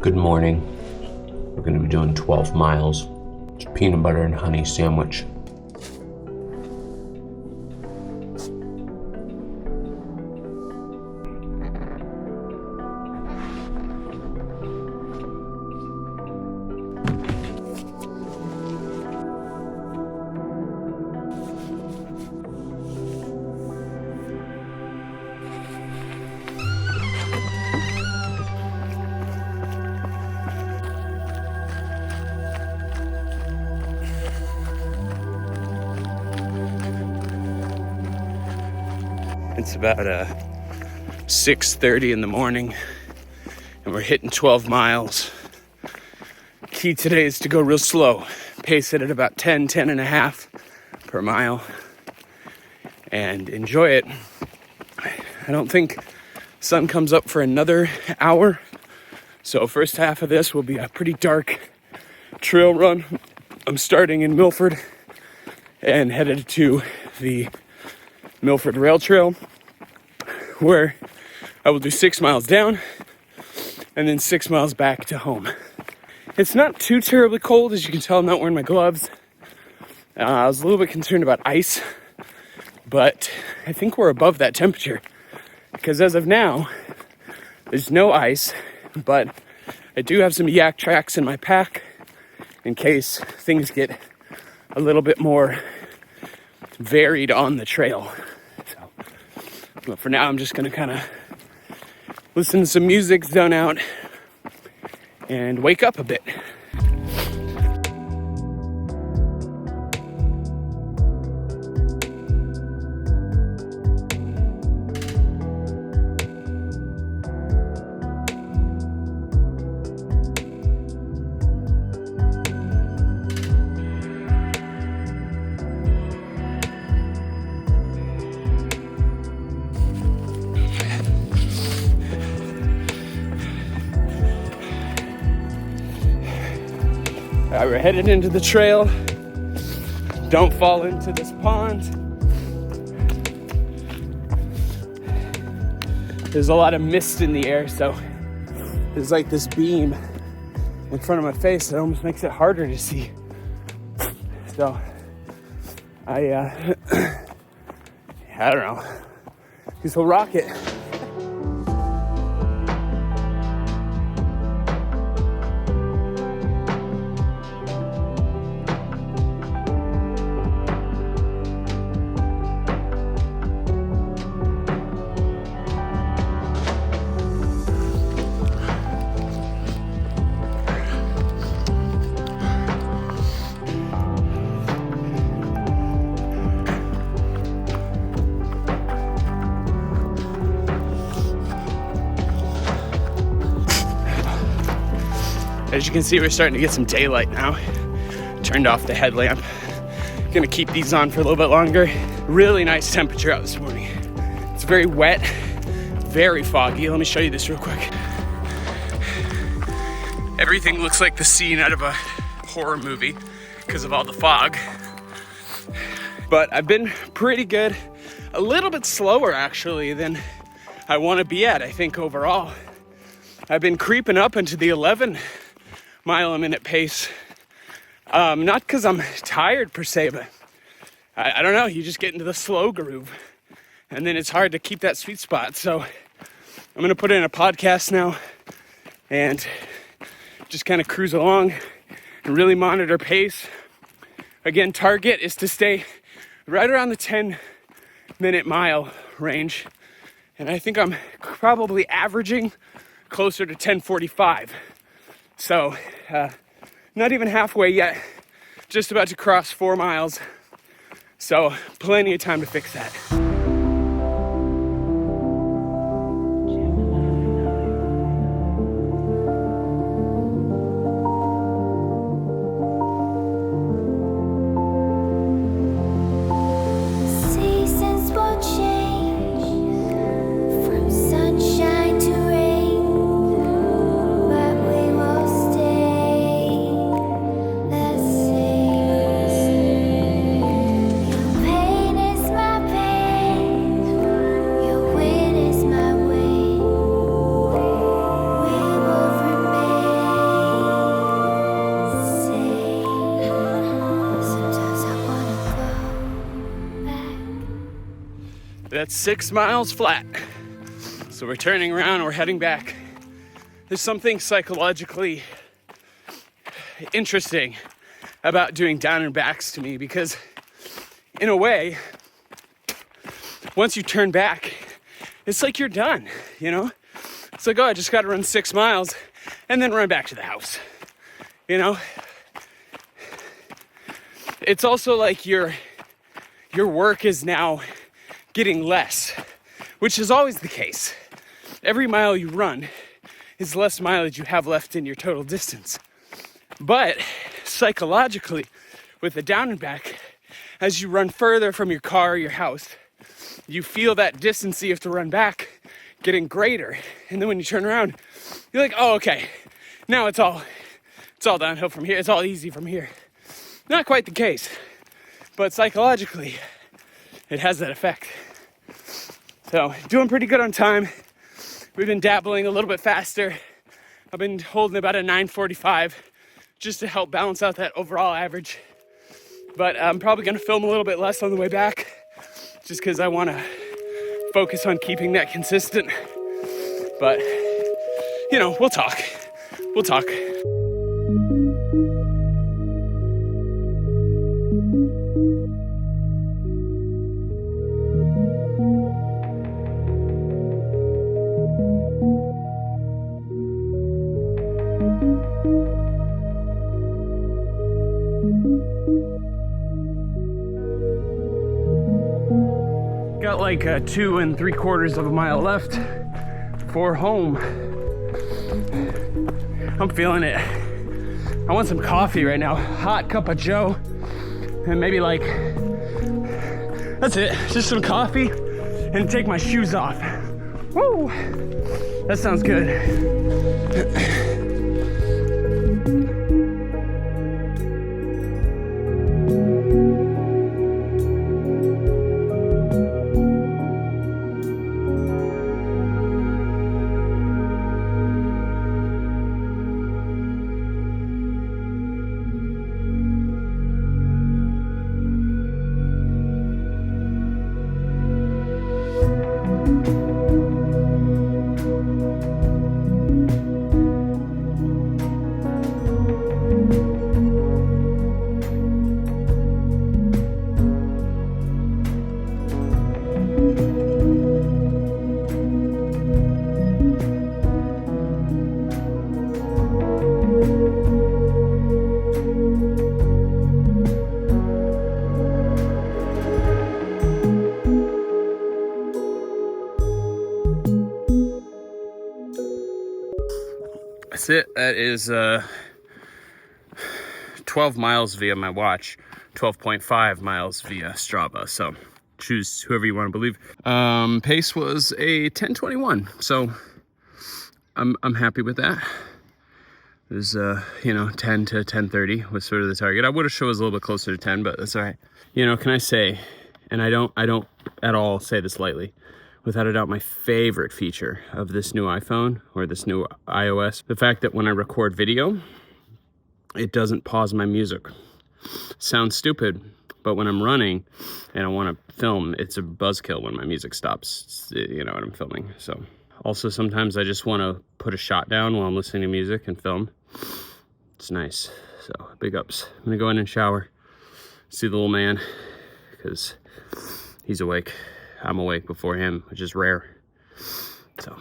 Good morning. We're going to be doing 12 miles. It's a peanut butter and honey sandwich. It's about 6:30 in the morning and we're hitting 12 miles. Key today is to go real slow. Pace it at about 10 and a half per mile and enjoy it. I don't think sun comes up for another hour. So first half of this will be a pretty dark trail run. I'm starting in Milford and headed to the Milford Rail Trail, where I will do 6 miles down and then 6 miles back to home. It's not too terribly cold. As you can tell, I'm not wearing my gloves. I was a little bit concerned about ice, but I think we're above that temperature because as of now, there's no ice, but I do have some yak tracks in my pack in case things get a little bit more varied on the trail. But for now, I'm just going to kind of listen to some music, zone out, and wake up a bit. All right, we're headed into the trail. Don't fall into this pond. There's a lot of mist in the air, so there's like this beam in front of my face that almost makes it harder to see. So I don't know. Guess we'll rock it. As you can see, we're starting to get some daylight now. Turned off the headlamp. Gonna keep these on for a little bit longer. Really nice temperature out this morning. It's very wet, very foggy. Let me show you this real quick. Everything looks like the scene out of a horror movie because of all the fog. But I've been pretty good. A little bit slower actually than I want to be at, I think, overall. I've been creeping up into the 11 mile a minute pace. Not because I'm tired per se, but I don't know, you just get into the slow groove and then it's hard to keep that sweet spot. So I'm gonna put in a podcast now and just kind of cruise along and really monitor pace. Again, target is to stay right around the 10-minute mile range, and I think I'm probably averaging closer to 10:45. So, not even halfway yet, just about to cross 4 miles. So, plenty of time to fix that. Pain is my pain. That's 6 miles flat. So we're turning around, we're heading back. There's something psychologically interesting about doing down and backs to me, because in a way, once you turn back, it's like you're done, you know? It's like, oh, I just got to run 6 miles and then run back to the house, you know? It's also like your work is now getting less, which is always the case. Every mile you run is less mileage you have left in your total distance. But psychologically, with the down and back, as you run further from your car or your house, you feel that distance you have to run back getting greater. And then when you turn around, you're like, oh, okay, now it's all downhill from here. It's all easy from here. Not quite the case, but psychologically, it has that effect. So, doing pretty good on time. We've been dabbling a little bit faster. I've been holding about a 9:45 just to help balance out that overall average. But I'm probably going to film a little bit less on the way back, just because I want to focus on keeping that consistent. But, you know, we'll talk. Got like 2 3/4 of a mile left for home. I'm feeling it. I want some coffee right now. Hot cup of joe. And maybe like, that's it. Just some coffee and take my shoes off. Woo! That sounds good. That's it. That is 12 miles via my watch, 12.5 miles via Strava. So choose whoever you want to believe. Pace was a 10:21, so I'm happy with that. It was 10 to 10:30 was sort of the target. I would have chose a little bit closer to 10, but that's all right. You know, can I say, and I don't at all say this lightly, without a doubt, my favorite feature of this new iPhone or this new iOS, the fact that when I record video, it doesn't pause my music. Sounds stupid, but when I'm running and I want to film, it's a buzzkill when my music stops, you know what I'm filming. So also sometimes I just want to put a shot down while I'm listening to music and film. It's nice. So big ups. I'm gonna go in and shower, see the little man, because he's awake. I'm awake before him, which is rare. So.